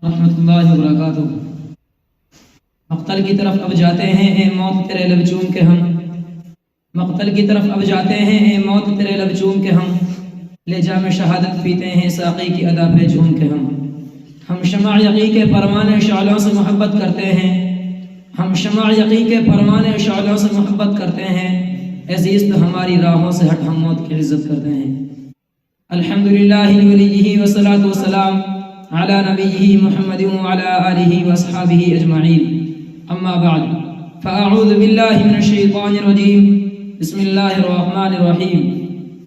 رحمۃ اللہ وبرکاتہ۔ مقتل کی طرف اب جاتے ہیں اے موت تیرے لب چوم کے ہم، مقتل کی طرف اب جاتے ہیں اے موت تیرے لب چوم کے ہم، لے جام شہادت پیتے ہیں ساقی کی ادا پہ جھوم کے ہم شمع یقین کے پروانے شعلوں سے محبت کرتے ہیں، ہم شمع یقین کے پروانے شعلوں سے محبت کرتے ہیں، عزیز تو ہماری راہوں سے ہٹ ہم موت کی عزت کرتے ہیں۔ الحمدللہ ولیہ والصلاة والسلام علی نبیہ محمد وعلی آلہ واصحابہ اجمعین، اما بعد فاعوذ باللہ من الشیطان الرجیم، بسم اللہ الرحمن الرحیم۔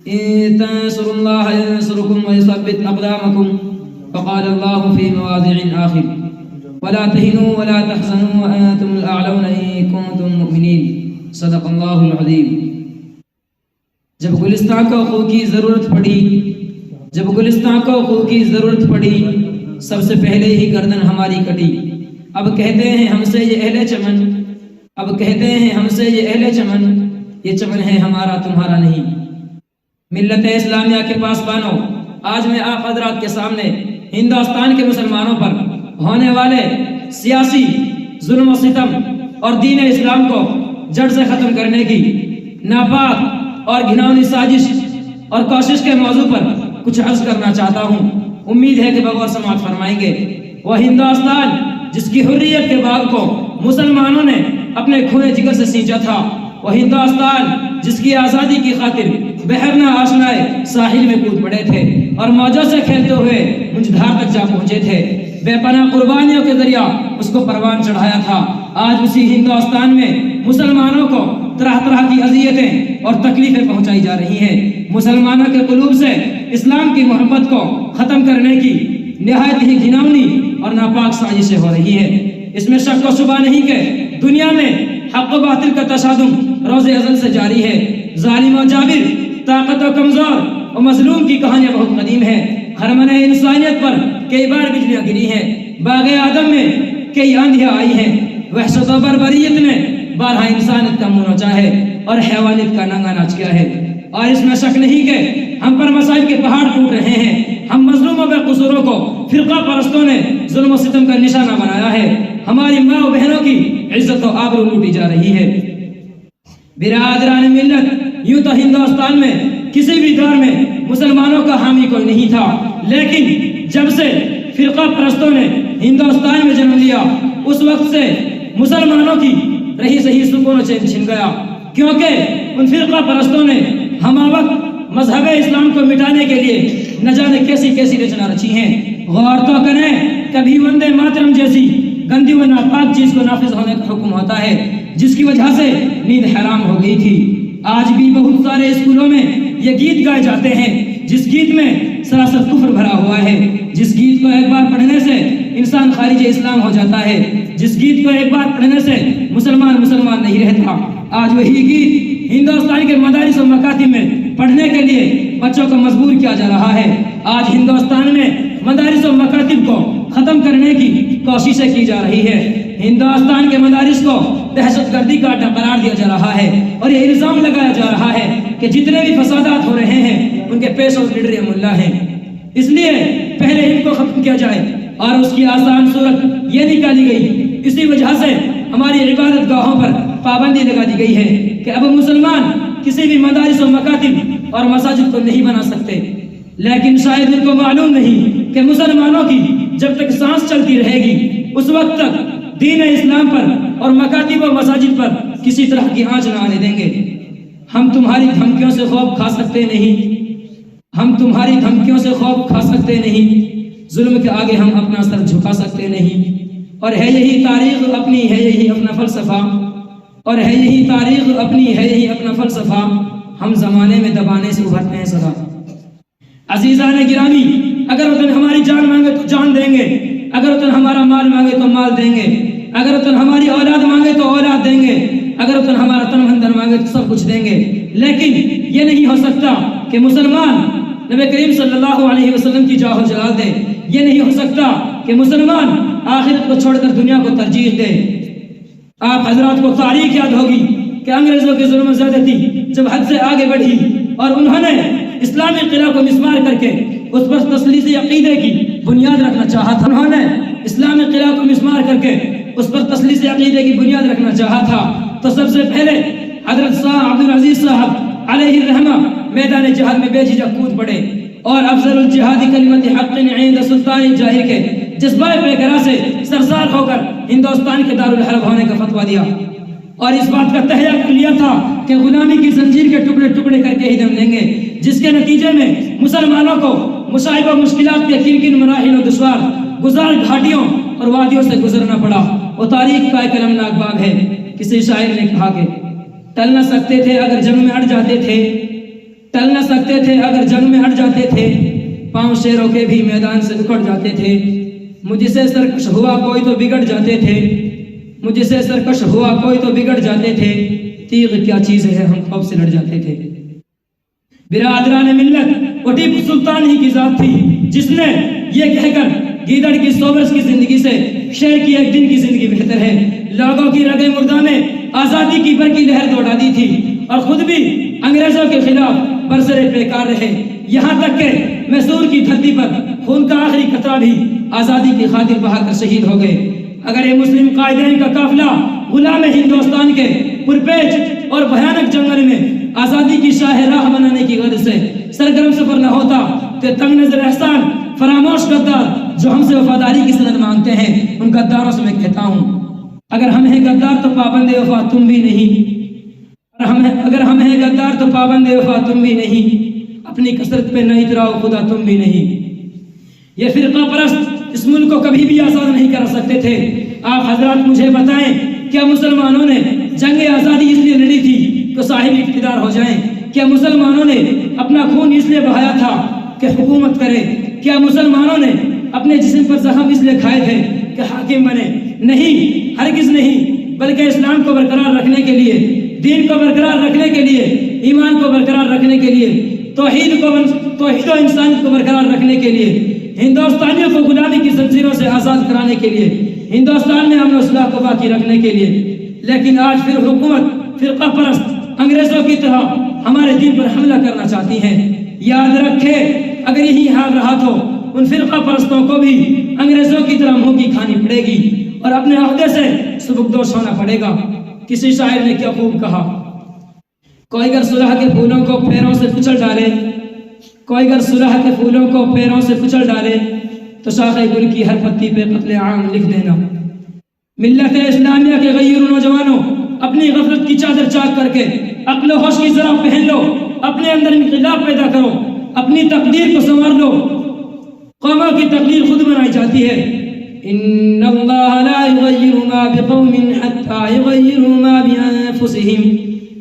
ان تنصروا اللہ ینصرکم ویثبت اقدامکم، فقال اللہ فی مواضع آخر ولا تہنوا ولا تحزنوا وانتم الاعلون ان کنتم مؤمنین، صدق اللہ العظیم۔ جب گلستان کو خو کی ضرورت پڑی، جب گلستان کو خو کی ضرورت پڑی، سب سے پہلے ہی گردن ہماری کٹی۔ اب کہتے ہیں ہم سے یہ اہل چمن، اب کہتے ہیں ہم سے یہ اہل چمن، یہ چمن ہے ہمارا تمہارا نہیں۔ ملت اسلامیہ کے پاسبانوں، آج میں آپ حضرات کے سامنے ہندوستان کے مسلمانوں پر ہونے والے سیاسی ظلم و ستم اور دین اسلام کو جڑ سے ختم کرنے کی ناپاک اور گھناؤنی سازش اور کوشش کے موضوع پر کچھ عرض کرنا چاہتا ہوں، امید ہے کہ بغور سماعت فرمائیں گے۔ وہ ہندوستان جس کی حریت کے باغ کو مسلمانوں نے اپنے خون جگر سے سینچا تھا، وہ ہندوستان جس کی آزادی کی خاطر بحر نہ آشنائے ساحل میں کود پڑے تھے اور موجوں سے کھیلتے ہوئے منجدھار تک جا پہنچے تھے، بے پناہ قربانیوں کے ذریعہ اس کو پروان چڑھایا تھا۔ آج اسی ہندوستان میں مسلمانوں کو طرح طرح کی اذیتیں اور تکلیفیں پہنچائی جا رہی ہیں۔ مسلمانوں کے قلوب سے اسلام کی محبت کو ختم کرنے کی نہایت ہی گھناؤنی اور ناپاک سازشیں ہو رہی ہے۔ اس میں شک و شبہ نہیں کہ دنیا میں حق و باطل کا تصادم روز ازل سے جاری ہے۔ ظالم و جابر، طاقت و کمزور و مظلوم کی کہانیاں بہت قدیم ہیں۔ خرمن انسانیت پر کئی بار بجلیاں گری ہیں، باغ آدم میں کئی آندھیاں آئی ہیں، وحشت و بربریت نے بارہا انسانیت کا منہ نوچا ہے اور حیوانیت کا ننگا ناچ کیا ہے۔ اور اس میں شک نہیں کہ ہم پر مسائل کے پہاڑ ٹوٹ رہے ہیں۔ ہم مظلوموں بے قصوروں کو فرقہ پرستوں نے ظلم و ستم کا نشانہ بنایا ہے۔ ہماری ماں و بہنوں کی عزت و آبرو لوٹی جا رہی ہے۔ برادران ملت، یوں تو ہندوستان میں کسی بھی دور میں مسلمانوں کا حامی کوئی نہیں تھا، لیکن جب سے فرقہ پرستوں نے ہندوستان میں جنم لیا، اس وقت سے مسلمانوں کی رہی سہی سکون و چین چھن گیا، کیونکہ ان فرقہ پرستوں نے ہمہ وقت مذہب اسلام کو مٹانے کے لیے نہ جانے کیسی کیسی رچنا رچی ہیں۔ غور تو کریں، کبھی وندے ماترم جیسی گندی و ناپاک چیز کو نافذ ہونے کا حکم ہوتا ہے، جس کی وجہ سے نیند حرام ہو گئی تھی۔ آج بھی بہت سارے اسکولوں میں یہ گیت گائے جاتے ہیں، جس گیت میں سراسر کفر بھرا ہوا ہے، جس گیت کو ایک بار پڑھنے سے انسان خارج اسلام ہو جاتا ہے، جس گیت کو ایک بار پڑھنے سے مسلمان نہیں رہتا۔ آج وہی گیت ہندوستان کے مدارس و مکاتب میں پڑھنے کے لیے بچوں کو مجبور کیا جا رہا ہے۔ آج ہندوستان میں مدارس و مکاتب کو ختم کرنے کی کوششیں کی جا رہی ہے۔ ہندوستان کے مدارس کو دہشت گردی کا اڈا قرار دیا جا رہا ہے اور یہ الزام لگایا جا رہا ہے کہ جتنے بھی فسادات ہو رہے ہیں ان کے پیش اور لیڈر ملا ہیں، اس لیے پہلے ان کو ختم کیا جائے، اور اس کی آسان صورت یہ نکالی گئی۔ اسی وجہ سے ہماری عبادت گاہوں پر پابندی لگا دی گئی ہے کہ اب مسلمان کسی بھی مدارس و مکاتب اور مساجد کو نہیں بنا سکتے، لیکن شاید ان کو معلوم نہیں کہ مسلمانوں کی جب تک سانس چلتی رہے گی اس وقت تک دین اسلام پر اور مکاتب و مساجد پر کسی طرح کی آنچ نہ آنے دیں گے۔ ہم تمہاری دھمکیوں سے خوف کھا سکتے نہیں، ہم تمہاری دھمکیوں سے خوف کھا سکتے نہیں، ظلم کے آگے ہم اپنا سر جھکا سکتے نہیں، اور ہے یہی تاریخ اپنی، ہے یہی اپنا فلسفہ، اور ہے یہی تاریخ اپنی، ہے یہی اپنا فلسفہ، ہم زمانے میں دبانے سے ابھرتے ہیں سدا۔ عزیزان گرامی، اگر وطن ہماری جان مانگے تو جان دیں گے، اگر وطن ہمارا مال مانگے تو مال دیں گے، اگر وطن ہماری اولاد مانگے تو اولاد دیں گے، اگر وطن ہمارا تن من دھن مانگے تو سب کچھ دیں گے، لیکن یہ نہیں ہو سکتا کہ مسلمان نبی کریم صلی اللہ علیہ وسلم کی جاہ و جلال دے، یہ نہیں ہو سکتا کہ مسلمان آخرت کو چھوڑ کر دنیا کو ترجیح دے۔ آپ حضرات کو تاریخ یاد ہوگی کہ انگریزوں کی ظلم و زیادتی جب حد سے آگے بڑھی اور انہوں نے اسلامی قلعہ کو مسمار کر کے اس پر تسلیث عقیدے کی بنیاد رکھنا چاہا تھا، انہوں نے اسلامی قلعہ کو مسمار کر کے اس پر تسلیس عقیدے کی بنیاد رکھنا چاہا تھا تو سب سے پہلے حضرت صاحب عبدالعزیز صاحب علیہ الرحمہ میدان جہاد میں بے جھجک کود پڑے اور افضل الجہاد کلمت حق عند سلطان جاہر کے جذبہ پیکرا سے سرشار ہو کر ہندوستان کے دارالحرب ہونے کا فتویٰ دیا اور اس بات کا تہیہ کر لیا تھا کہ غلامی کی زنجیر کے ٹکڑے ٹکڑے کر کے ہی دم لیں گے، جس کے نتیجے میں مسلمانوں کو مصائب و مشکلات کے کن کن مراحل و دشوار گزار گھاٹیوں اور وادیوں سے گزرنا پڑا۔ وہ تاریخ کا ایک المناک باب ہے۔ کسی شاعر نے کہا کہ ٹل نہ سکتے تھے اگر جنگ میں اڑ جاتے تھے، ٹل نہ سکتے تھے اگر جنگ میں اڑ جاتے تھے، پاؤں شیروں کے بھی میدان سے اکھڑ جاتے تھے، مجھ سے سرکش ہوا کوئی تو بگڑ جاتے تھے، مجھ سے سرکش ہوا کوئی تو بگڑ جاتے تھے، تیغ کیا چیز ہے ہم خوف سے لڑ جاتے تھے۔ برادران ملت وہ ٹیپو سلطان ہی کی ذات تھی جس نے یہ کہہ کر گیدڑ کی 100 برس کی زندگی سے شیر کی ایک دن کی زندگی بہتر ہے، لوگوں کی رگے مردہ میں آزادی کی برقی لہر دوڑا دی تھی اور خود بھی انگریزوں کے خلاف برسر پیکار رہے، یہاں تک کہ میسور کی دھرتی پر خون کا آخری قطرہ بھی آزادی کی خاطر بہا کر شہید ہو گئے۔ اگر یہ مسلم قائدین کا قافلہ غلام ہندوستان کے پرپیچ اور بھیانک جنگل میں آزادی کی شاہ راہ بنانے کی غرض سے سرگرم سفر نہ ہوتا تو تنگ نظر احسان فراموش غدار جو ہم سے وفاداری کی سند مانگتے ہیں ان غداروں سے میں کہتا ہوں اگر ہم ہیں غدار تو پابند وفا تم بھی نہیں، اگر ہم ہیں غدار تو پابند وفا تم بھی نہیں، اپنی کثرت پہ نہ اتراؤ خدا تم بھی نہیں۔ یہ فرقہ پرست اس ملک کو کبھی بھی آزاد نہیں کر سکتے تھے۔ آپ حضرات مجھے بتائیں کیا مسلمانوں نے جنگ آزادی اس لیے لڑی تھی کہ صاحب اقتدار ہو جائیں؟ کیا مسلمانوں نے اپنا خون اس لیے بہایا تھا کہ حکومت کرے؟ کیا مسلمانوں نے اپنے جسم پر زخم اس لیے کھائے تھے کہ حاکم بنے؟ نہیں، ہرگز نہیں، بلکہ اسلام کو برقرار رکھنے کے لیے، دین کو برقرار رکھنے کے لیے، ایمان کو برقرار رکھنے کے لیے، توحید و انسانیت کو برقرار رکھنے کے لیے، ہندوستانیوں کو غلامی کی زنجیروں سے آزاد کرانے کے لیے، ہندوستان میں امن و اصلاح کو باقی رکھنے کے لیے۔ لیکن آج پھر حکومت فرقہ پرست انگریزوں کی طرح ہمارے دین پر حملہ کرنا چاہتی ہیں۔ یاد رکھے اگر یہی حال رہا تو ان فرقہ پرستوں کو بھی انگریزوں کی طرح منہ کی کھانی پڑے گی اور اپنے عہدے سے سبکدوش ہونا پڑے گا۔ کسی شاعر نے کیا خوب کہا، کوئی اگر صلح کے پھولوں کو پیروں سے کچل ڈالے، کوئی اگر صلح کے پھولوں کو پیروں سے کچل ڈالے تو شاخ گل کی ہر پتی پہ قتل عام لکھ دینا۔ ملت اسلامیہ کے غیر نوجوانوں، اپنی غفلت کی چادر چاک کر کے عقل و ہوش کی ذرا پہن لو، اپنے اندر انقلاب پیدا کرو، اپنی تقدیر کو سنوار لو۔ قوموں کی تقدیر خود بنائی جاتی ہے۔ ان اللہ لا یغیر ما بقوم حتی یغیروا ما بانفسہم،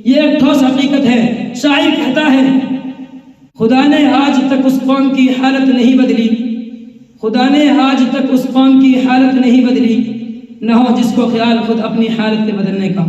یہ ایک ٹھوس حقیقت ہے۔ شاعر کہتا ہے خدا نے آج تک اس قوم کی حالت نہیں بدلی، خدا نے آج تک اس قوم کی حالت نہیں بدلی، نہ ہو جس کو خیال خود اپنی حالت کے بدلنے کا۔